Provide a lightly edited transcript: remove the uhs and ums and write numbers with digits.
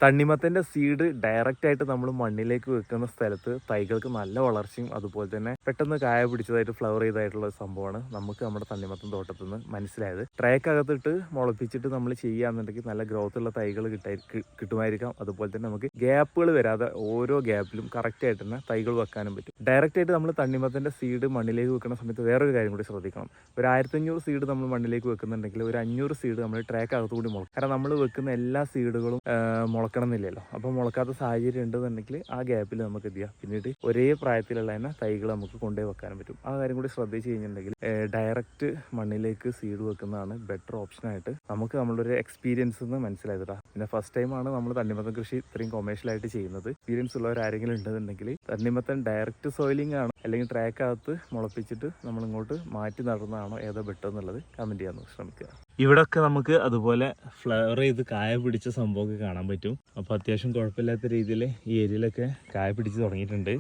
തണ്ണിമത്തൻ്റെ seed direct ആയിട്ട് നമ്മൾ മണ്ണിലേക്ക് വെക്കുന്ന സ്ഥലത്ത് തൈകൾക്ക് നല്ല വളർച്ചയും അതുപോലെ തന്നെ പെട്ടെന്ന് കായ പിടിച്ചതായിട്ട് ഫ്ലവർ ചെയ്തായിട്ടുള്ള സംഭവമാണ് നമുക്ക് നമ്മുടെ തണ്ണിമത്തൻ തോട്ടത്തിൽ നിന്ന് മനസ്സിലായത്. ട്രേക്കകത്തിട്ട് മുളപ്പിച്ചിട്ട് നമ്മൾ ചെയ്യുകയാണെന്നുണ്ടെങ്കിൽ നല്ല ഗ്രോത്ത് ഉള്ള തൈകൾ കിട്ടുമായിരിക്കാം. അതുപോലെ തന്നെ നമുക്ക് ഗ്യാപ്പുകൾ വരാതെ ഓരോ ഗ്യാപ്പിലും കറക്റ്റ് ആയിട്ട് തന്നെ തൈകൾ വെക്കാനും പറ്റും. ഡയറക്റ്റ് ആയിട്ട് നമ്മൾ തണ്ണിമത്തൻ്റെ സീഡ് മണ്ണിലേക്ക് വെക്കുന്ന സമയത്ത് വേറൊരു കാര്യം കൂടി ശ്രദ്ധിക്കണം. ഒരു 1500 സീഡ് നമ്മൾ മണ്ണിലേക്ക് വെക്കുന്നുണ്ടെങ്കിൽ ഒരു 500 സീഡ് നമ്മൾ ട്രേക്കകത്ത് കൂടി മുളക്കും. കാരണം നമ്മൾ വെക്കുന്ന എല്ലാ സീഡുകളും മുളക്കണം എന്നില്ലല്ലോ. അപ്പോൾ മുളക്കാത്ത സാഹചര്യം ഉണ്ടെന്നുണ്ടെങ്കിൽ ആ ഗ്യാപ്പിൽ നമുക്ക് എന്ത് ചെയ്യാം, പിന്നീട് ഒരേ പ്രായത്തിലുള്ള തന്നെ തൈകൾ നമുക്ക് കൊണ്ടുപോയി വെക്കാനും പറ്റും. ആ കാര്യം കൂടി ശ്രദ്ധിച്ച് കഴിഞ്ഞിട്ടുണ്ടെങ്കിൽ ഡയറക്റ്റ് മണ്ണിലേക്ക് സീഡ് വെക്കുന്നതാണ് ബെറ്റർ ഓപ്ഷനായിട്ട് നമുക്ക് നമ്മളുടെ ഒരു എക്സ്പീരിയൻസ് നിന്ന് മനസ്സിലായതാ. പിന്നെ ഫസ്റ്റ് ടൈമാണ് നമ്മൾ തണ്ണിമത്തൻ കൃഷി ഇത്രയും കൊമേഴ്ഷ്യലായിട്ട് ചെയ്യുന്നത്. എക്സ്പീരിയൻസ് ഉള്ളവർ ആരെങ്കിലും ഉണ്ടെന്നുണ്ടെങ്കിൽ തണ്ണിമത്തൻ ഡയറക്റ്റ് സോയിലിംഗ് ആണോ അല്ലെങ്കിൽ ട്രാക്കകത്ത് മുളപ്പിച്ചിട്ട് നമ്മൾ ഇങ്ങോട്ട് മാറ്റി നടുന്നതാണോ ഏതോ ബെറ്റർ എന്നുള്ളത് കമൻറ്റ് ചെയ്യാൻ ശ്രമിക്കുക. ഇവിടെയൊക്കെ നമുക്ക് അതുപോലെ ഫ്ലവർ ചെയ്ത് കായ പിടിച്ച സംഭവമൊക്കെ കാണാൻ പറ്റും. അപ്പോൾ അത്യാവശ്യം കുഴപ്പമില്ലാത്ത രീതിയിൽ ഈ ഏരിയയിലൊക്കെ കായ പിടിച്ച് തുടങ്ങിയിട്ടുണ്ട്.